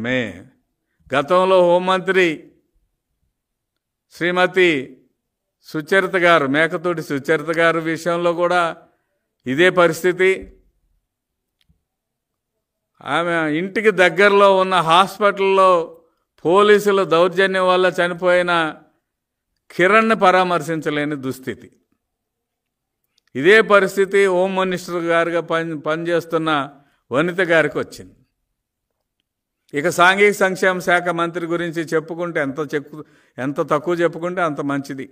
మే గతంలో హోంమంత్రి శ్రీమతి సుచరిత గారు, మేకతోటి సుచరిత గారు విషయంలో కూడా ఇదే పరిస్థితి. ఆమె ఇంటికి దగ్గరలో ఉన్న హాస్పిటల్లో పోలీసుల దౌర్జన్యం వల్ల చనిపోయిన కిరణ్ని పరామర్శించలేని దుస్థితి. ఇదే పరిస్థితి హోమ్ మినిస్టర్ గారుగా పనిచేస్తున్న వనిత గారికి వచ్చింది. ఇక సాంఘిక సంక్షేమ శాఖ మంత్రి గురించి చెప్పుకుంటే ఎంత తక్కువ చెప్పుకుంటే అంత మంచిది.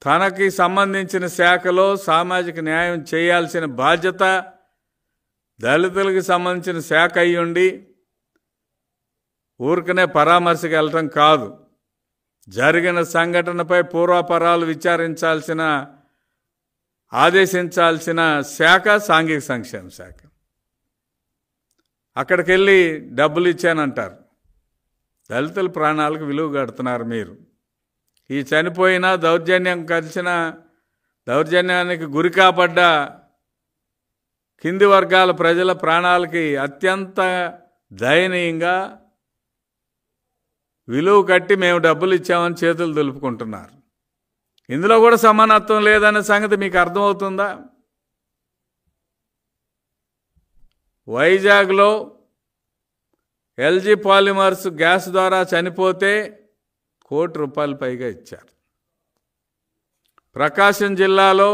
తనకి సంబంధించిన శాఖలో సామాజిక న్యాయం చేయాల్సిన బాధ్యత దళితులకు సంబంధించిన శాఖ అయ్యుండి ఊరికనే పరామర్శకు వెళ్ళటం కాదు, జరిగిన సంఘటనపై పూర్వాపరాలు ఆదేశించాల్సిన శాఖ సాంఘిక సంక్షేమ శాఖ. అక్కడికి వెళ్ళి డబ్బులు ఇచ్చానంటారు. దళితుల ప్రాణాలకు విలువ కడుతున్నారు మీరు. ఈ చనిపోయిన దౌర్జన్యానికి గురి కాబడ్డ కింది వర్గాల ప్రజల ప్రాణాలకి అత్యంత దయనీయంగా విలువ కట్టి మేము డబ్బులు ఇచ్చామని చేతులు దులుపుకుంటున్నారు. ఇందులో కూడా సమానత్వం లేదనే సంగతి మీకు అర్థమవుతుందా? వైజాగ్లో ఎల్జీ పాలిమర్స్ గ్యాస్ ద్వారా చనిపోతే ₹1 కోటి పైగా ఇచ్చారు. ప్రకాశం జిల్లాలో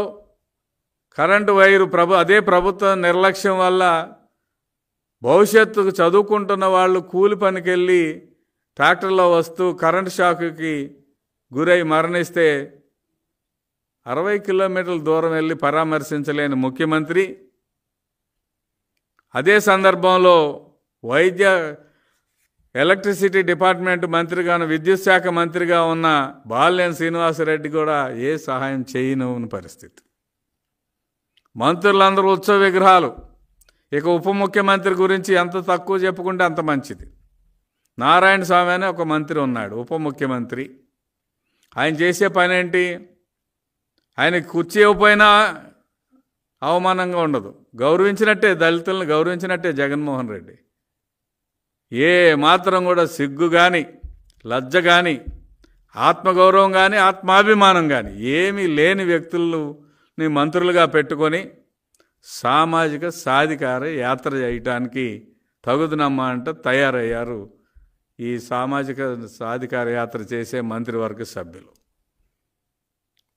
కరెంటు వైరు అదే ప్రభుత్వ నిర్లక్ష్యం వల్ల భవిష్యత్తుకు చదువుకుంటున్న వాళ్ళు కూలి పనికి వెళ్ళి ట్రాక్టర్లో వస్తూ కరెంటు షాకుకి గురై మరణిస్తే 60 కిలోమీటర్ల దూరం వెళ్ళి పరామర్శించలేని ముఖ్యమంత్రి, అదే సందర్భంలో ఎలక్ట్రిసిటీ డిపార్ట్మెంట్ మంత్రిగాను విద్యుత్ శాఖ మంత్రిగా ఉన్న బాలినేని శ్రీనివాసరెడ్డి కూడా ఏ సహాయం చేయని పరిస్థితి. మంత్రులందరూ ఉత్సవ విగ్రహాలు. ఇక ఉప ముఖ్యమంత్రి గురించి ఎంత తక్కువ చెప్పుకుంటే అంత మంచిది. నారాయణ స్వామి అనే ఒక మంత్రి ఉన్నాడు, ఉప ముఖ్యమంత్రి. ఆయన చేసే పని ఏంటి? ఆయనకి కుర్చీ ఇవ్వకపోయినా అవమానంగా ఉండదు, గౌరవించినట్టే, దళితులను గౌరవించినట్టే జగన్మోహన్ రెడ్డి. ఏ మాత్రం కూడా సిగ్గు కానీ, లజ్జ కానీ, ఆత్మగౌరవం కానీ, ఆత్మాభిమానం కానీ ఏమీ లేని వ్యక్తులని మంత్రులుగా పెట్టుకొని సామాజిక సాధికార యాత్ర చేయటానికి తగుదునమ్మా అంటే తయారయ్యారు ఈ సామాజిక సాధికార యాత్ర చేసే మంత్రివర్గ సభ్యులు.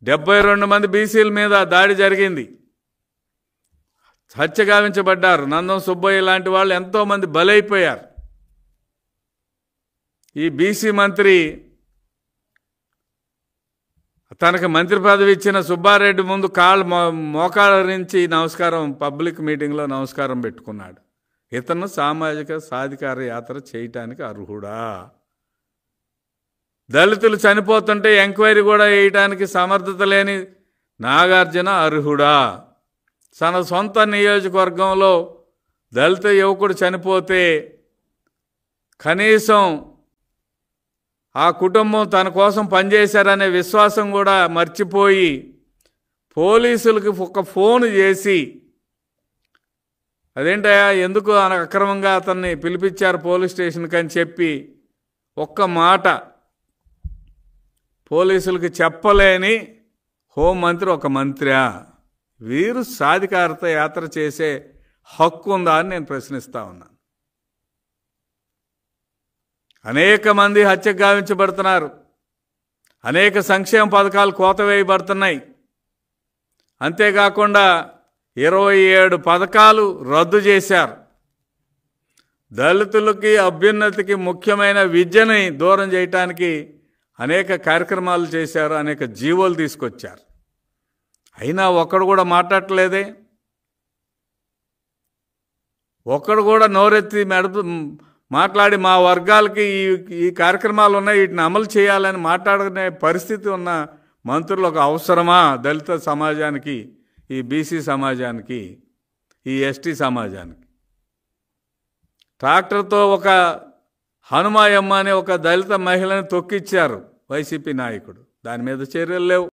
72 మంది బీసీల మీద దాడి జరిగింది, హత్యగావించబడ్డారు. నందం సుబ్బయ్య లాంటి వాళ్ళు ఎంతోమంది బలైపోయారు. ఈ బీసీ మంత్రి తనకు మంత్రి పదవి ఇచ్చిన సుబ్బారెడ్డి ముందు మోకాళ్ళ నుంచి నమస్కారం, పబ్లిక్ మీటింగ్లో నమస్కారం పెట్టుకున్నాడు. ఇతను సామాజిక సాధికార యాత్ర చేయటానికి అర్హుడా? దళితులు చనిపోతుంటే ఎంక్వైరీ కూడా వేయటానికి సమర్థత లేని నాగార్జున అర్హుడా? తన సొంత నియోజకవర్గంలో దళిత యువకుడు చనిపోతే కనీసం ఆ కుటుంబం తన కోసం పనిచేశారనే విశ్వాసం కూడా మర్చిపోయి పోలీసులకి ఒక ఫోన్ చేసి, అదేంటయా ఎందుకు అక్రమంగా అతన్ని పిలిపించారు పోలీస్ స్టేషన్కి అని చెప్పి ఒక్క మాట పోలీసులకి చెప్పలేని హోంమంత్రి ఒక మంత్రియా? వీరు సాధికారత యాత్ర చేసే హక్కు ఉందా అని నేను ప్రశ్నిస్తా ఉన్నాను. అనేక మంది హత్యకు గావించబడుతున్నారు, అనేక సంక్షేమ పథకాలు కోత వేయబడుతున్నాయి. అంతేకాకుండా 27 పథకాలు రద్దు చేశారు. దళితులకి అభ్యున్నతికి ముఖ్యమైన విద్యని దూరం చేయటానికి అనేక కార్యక్రమాలు చేశారు, అనేక జీవోలు తీసుకొచ్చారు. అయినా ఒక్కడు కూడా మాట్లాడలేదే, ఒక్కడు కూడా నోరెత్తి మాట్లాడి మా వర్గాలకి ఈ కార్యక్రమాలు ఉన్నాయి, వీటిని అమలు చేయాలని మాట్లాడుకునే పరిస్థితి ఉన్న మంత్రులు ఒక అవసరమా? దళిత సమాజానికి, ఈ బీసీ సమాజానికి, ఈ ఎస్టీ సమాజానికి. ట్రాక్టర్తో ఒక హనుమాయమ్మ అనే ఒక దళిత మహిళని తొక్కిచ్చారు వైసీపీ నాయకుడు, దాని మీద చర్యలు లేవు.